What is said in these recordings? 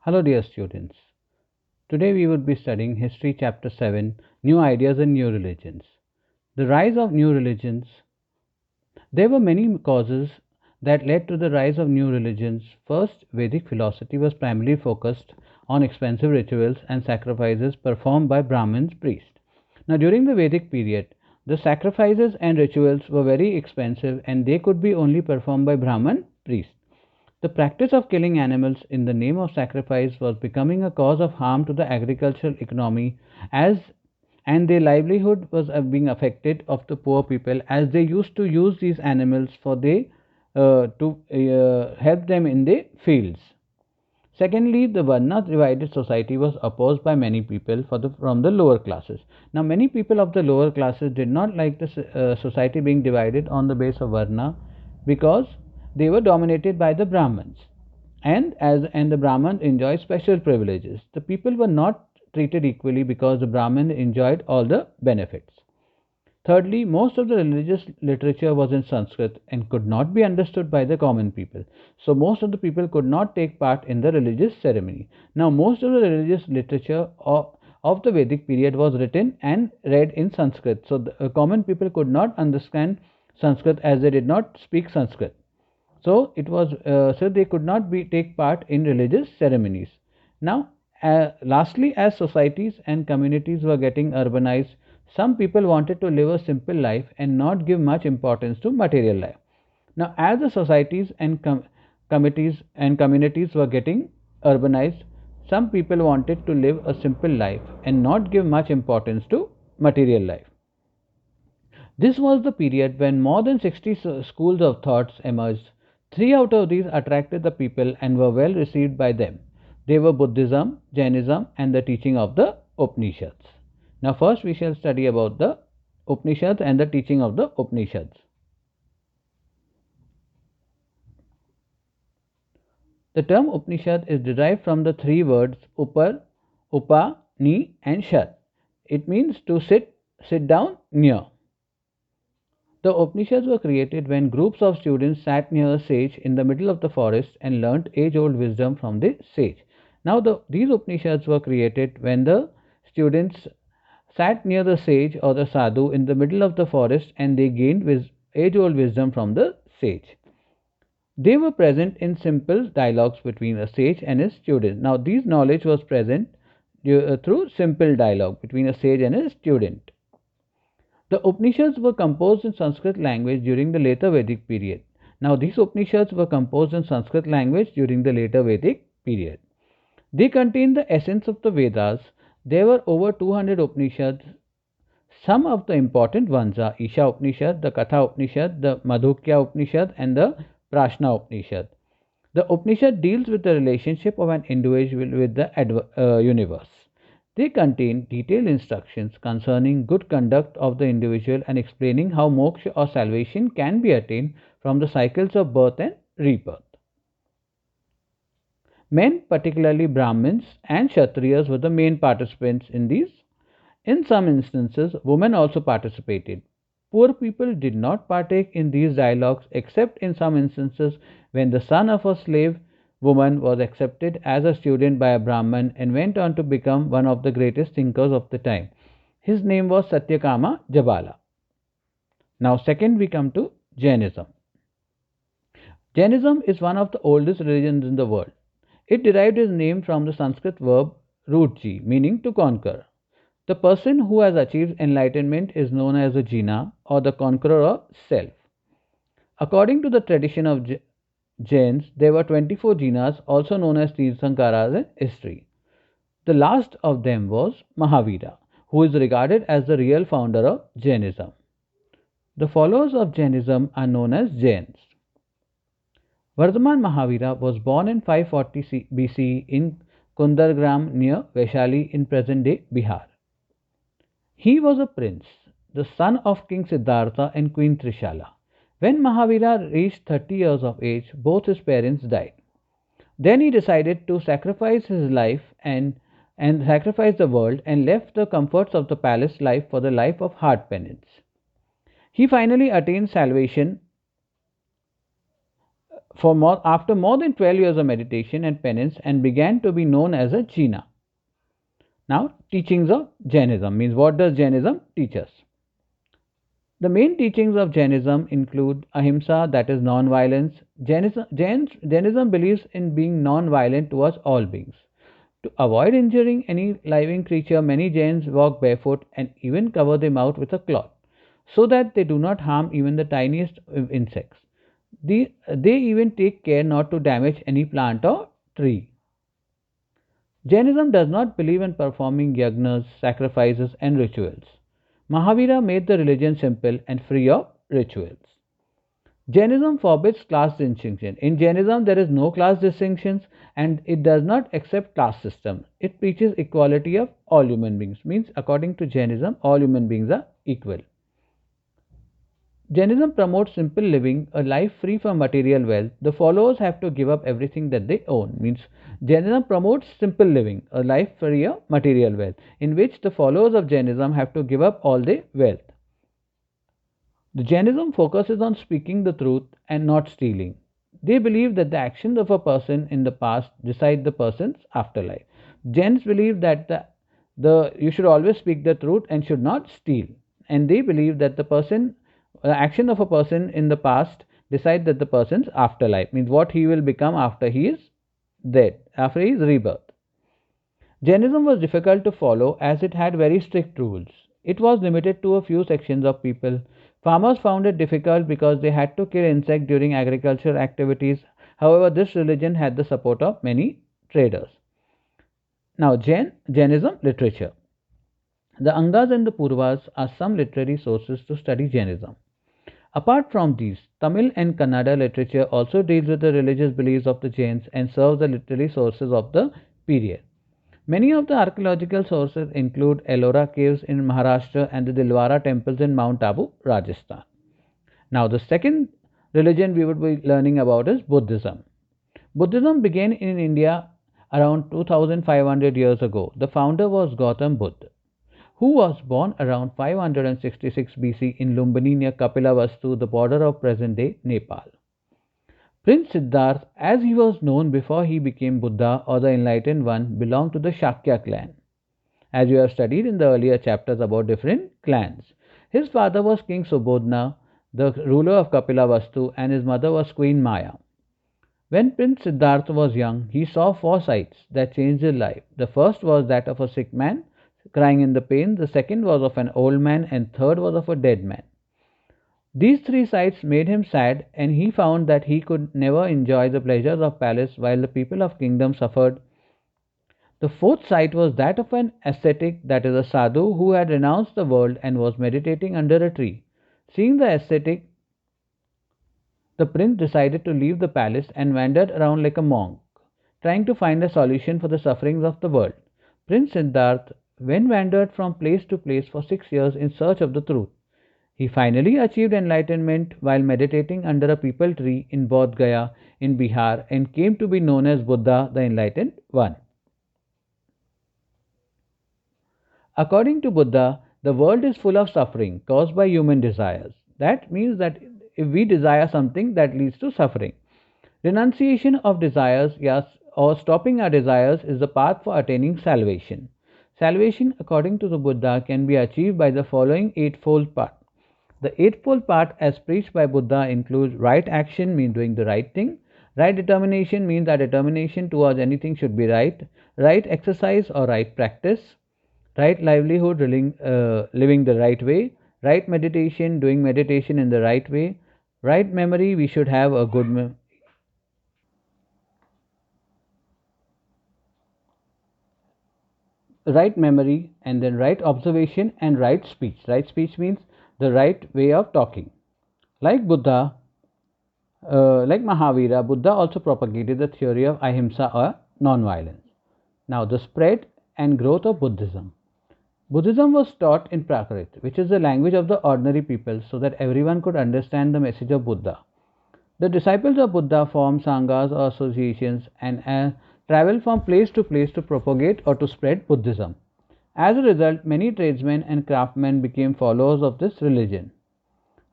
Hello, dear students. Today we would be studying History Chapter 7 New Ideas and New Religions. The rise of new religions. There were many causes that led to the rise of new religions. First, Vedic philosophy was primarily focused on expensive rituals and sacrifices performed by Brahmins priests. Now, during the Vedic period, the sacrifices and rituals were very expensive and they could be only performed by Brahmin priests. The practice of killing animals in the name of sacrifice was becoming a cause of harm to the agricultural economy as and their livelihood was being affected of the poor people as they used to use these animals for they to help them in the fields. Secondly, the Varna divided society was opposed by many people from the lower classes. Now, many people of the lower classes did not like the society being divided on the base of Varna because they were dominated by the Brahmins, and the Brahmins enjoyed special privileges. The people were not treated equally because the Brahmin enjoyed all the benefits. Thirdly, most of the religious literature was in Sanskrit and could not be understood by the common people. So, most of the people could not take part in the religious ceremony. Now, most of the religious literature of the Vedic period was written and read in Sanskrit. So, the common people could not understand Sanskrit as they did not speak Sanskrit. So they could not take part in religious ceremonies. Now, lastly, as societies and communities were getting urbanized, some people wanted to live a simple life and not give much importance to material life. Now, as the societies and committees and communities were getting urbanized, some people wanted to live a simple life and not give much importance to material life. This was the period when more than 60 schools of thoughts emerged. Three out of these attracted the people and were well received by them. They were Buddhism, Jainism, and the teaching of the Upanishads. Now, first we shall study about the Upanishads and the teaching of the Upanishads. The term Upanishad is derived from the three words Upar, Upa, Ni, and Shad. It means to sit down near. The Upanishads were created when groups of students sat near a sage in the middle of the forest and learnt age-old wisdom from the sage. Now, these Upanishads were created when the students sat near the sage or the sadhu in the middle of the forest and they gained age-old wisdom from the sage. They were present in simple dialogues between a sage and his student. Now, this knowledge was present through simple dialogue between a sage and a student. The Upanishads were composed in Sanskrit language during the later Vedic period. Now, these Upanishads were composed in Sanskrit language during the later Vedic period. They contain the essence of the Vedas. There were over 200 Upanishads. Some of the important ones are Isha Upanishad, the Katha Upanishad, the Madhukya Upanishad, and the Prashna Upanishad. The Upanishad deals with the relationship of an individual with the universe. They contain detailed instructions concerning good conduct of the individual and explaining how moksha or salvation can be attained from the cycles of birth and rebirth. Men, particularly Brahmins and Kshatriyas, were the main participants in these. In some instances, women also participated. Poor people did not partake in these dialogues except in some instances when the son of a slave woman was accepted as a student by a Brahman and went on to become one of the greatest thinkers of the time. His name was Satyakama Jabala. Now, second, we come to Jainism. Jainism is one of the oldest religions in the world. It derived its name from the Sanskrit verb rutji, meaning to conquer. The person who has achieved enlightenment is known as a Jina or the conqueror of self. According to the tradition of Jains, there were 24 Jinas, also known as Tirthankaras in history. The last of them was Mahavira, who is regarded as the real founder of Jainism. The followers of Jainism are known as Jains. Vardhaman Mahavira was born in 540 BC in Kundargram near Vaishali in present-day Bihar. He was a prince, the son of King Siddhartha and Queen Trishala. When Mahavira reached 30 years of age, both his parents died. Then he decided to sacrifice his life and sacrifice the world and left the comforts of the palace life for the life of hard penance. He finally attained salvation after more than 12 years of meditation and penance and began to be known as a Jina. Now, teachings of Jainism means what does Jainism teach us? The main teachings of Jainism include ahimsa, that is non-violence. Jainism believes in being non-violent towards all beings. To avoid injuring any living creature, many Jains walk barefoot and even cover their mouth with a cloth so that they do not harm even the tiniest insects. They even take care not to damage any plant or tree. Jainism does not believe in performing yagnas, sacrifices, and rituals. Mahavira made the religion simple and free of rituals. Jainism forbids class distinction. In Jainism, there is no class distinctions and it does not accept class system. It preaches equality of all human beings. Means according to Jainism, all human beings are equal. Jainism promotes simple living, a life free from material wealth. The followers have to give up everything that they own. Means Jainism promotes simple living, a life free of material wealth, in which the followers of Jainism have to give up all their wealth. The Jainism focuses on speaking the truth and not stealing. They believe that the actions of a person in the past decide the person's afterlife. Jains believe that you should always speak the truth and should not steal. And they believe that the action of a person in the past decide that the person's afterlife means what he will become after he is dead, after his rebirth. Jainism was difficult to follow as it had very strict rules. It was limited to a few sections of people. Farmers found it difficult because they had to kill insects during agricultural activities. However, this religion had the support of many traders. Now, Jainism literature. The Angas and the Purvas are some literary sources to study Jainism. Apart from these, Tamil and Kannada literature also deals with the religious beliefs of the Jains and serves the literary sources of the period. Many of the archaeological sources include Ellora caves in Maharashtra and the Dilwara temples in Mount Abu, Rajasthan. Now, the second religion we would be learning about is Buddhism. Buddhism began in India around 2500 years ago. The founder was Gautam Buddha, who was born around 566 BC in Lumbini near Kapilavastu, the border of present-day Nepal. Prince Siddhartha, as he was known before he became Buddha or the Enlightened One, belonged to the Shakya clan, as you have studied in the earlier chapters about different clans. His father was King Subodhna, the ruler of Kapilavastu, and his mother was Queen Maya. When Prince Siddhartha was young, he saw four sights that changed his life. The first was that of a sick man crying in the pain, the second was of an old man, and third was of a dead man. These three sights made him sad, and he found that he could never enjoy the pleasures of palace while the people of kingdom suffered. The fourth sight was that of an ascetic, that is a sadhu, who had renounced the world and was meditating under a tree. Seeing the ascetic, the prince decided to leave the palace and wandered around like a monk, trying to find a solution for the sufferings of the world. Prince Siddhartha then wandered from place to place for 6 years in search of the truth. He finally achieved enlightenment while meditating under a peepal tree in Bodh Gaya in Bihar and came to be known as Buddha, the Enlightened One. According to Buddha, the world is full of suffering caused by human desires. That means that if we desire something, that leads to suffering. Renunciation of desires, yes, or stopping our desires is the path for attaining salvation. Salvation, according to the Buddha, can be achieved by the following eightfold path. The eightfold path as preached by Buddha includes right action, means doing the right thing. Right determination means that determination towards anything should be right. Right exercise or right practice. Right livelihood, living the right way. Right meditation, doing meditation in the right way. Right memory, we should have a good memory. Right memory, and then right observation and right speech. Right speech means the right way of talking. Like Mahavira, Buddha also propagated the theory of ahimsa or non-violence. Now, the spread and growth of Buddhism. Buddhism was taught in Prakrit, which is the language of the ordinary people, so that everyone could understand the message of Buddha. The disciples of Buddha formed sanghas or associations and traveled from place to place to propagate or to spread Buddhism. As a result, many tradesmen and craftsmen became followers of this religion.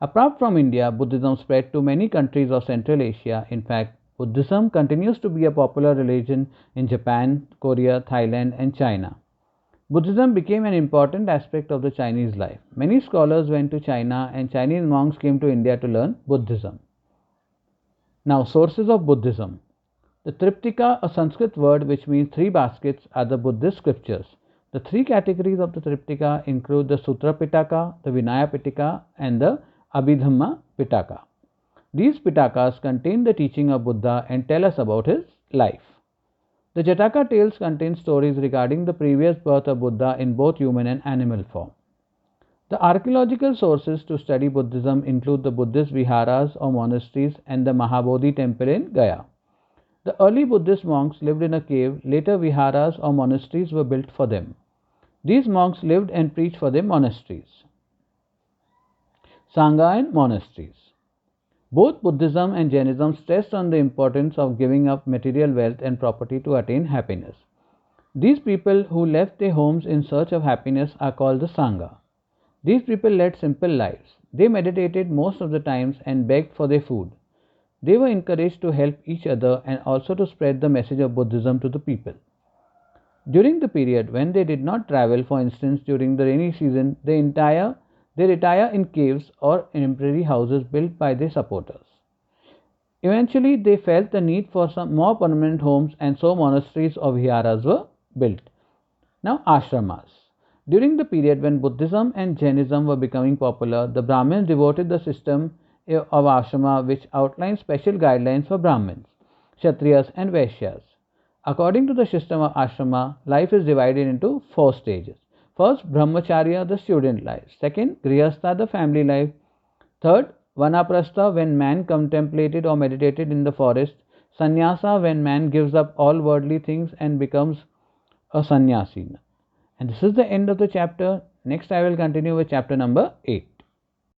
Apart from India, Buddhism spread to many countries of Central Asia. In fact, Buddhism continues to be a popular religion in Japan, Korea, Thailand, and China. Buddhism became an important aspect of the Chinese life. Many scholars went to China, and Chinese monks came to India to learn Buddhism. Now, sources of Buddhism. The Triptika, a Sanskrit word which means three baskets, are the Buddhist scriptures. The three categories of the Triptika include the Sutra Pitaka, the Vinaya Pitaka, and the Abhidhamma Pitaka. These Pitakas contain the teaching of Buddha and tell us about his life. The Jataka tales contain stories regarding the previous birth of Buddha in both human and animal form. The archaeological sources to study Buddhism include the Buddhist viharas or monasteries and the Mahabodhi temple in Gaya. The early Buddhist monks lived in a cave, later viharas or monasteries were built for them. These monks lived and preached for their monasteries. Sangha and monasteries. Both Buddhism and Jainism stressed on the importance of giving up material wealth and property to attain happiness. These people who left their homes in search of happiness are called the Sangha. These people led simple lives. They meditated most of the times and begged for their food. They were encouraged to help each other and also to spread the message of Buddhism to the people. During the period when they did not travel, for instance during the rainy season, they retire in caves or in temporary houses built by their supporters. Eventually, they felt the need for some more permanent homes, and so monasteries or viharas were built. Now, ashramas. During the period when Buddhism and Jainism were becoming popular, the Brahmins devoted the system of ashrama which outlines special guidelines for Brahmins, Kshatriyas, and Vaishyas. According to the system of ashrama, life is divided into 4 stages. First, brahmacharya, the student life. Second, grihastha, the family life. Third, vanaprastha, when man contemplated or meditated in the forest. Sannyasa, when man gives up all worldly things and becomes a sannyasi. And this is the end of the chapter. Next I will continue with chapter number 8.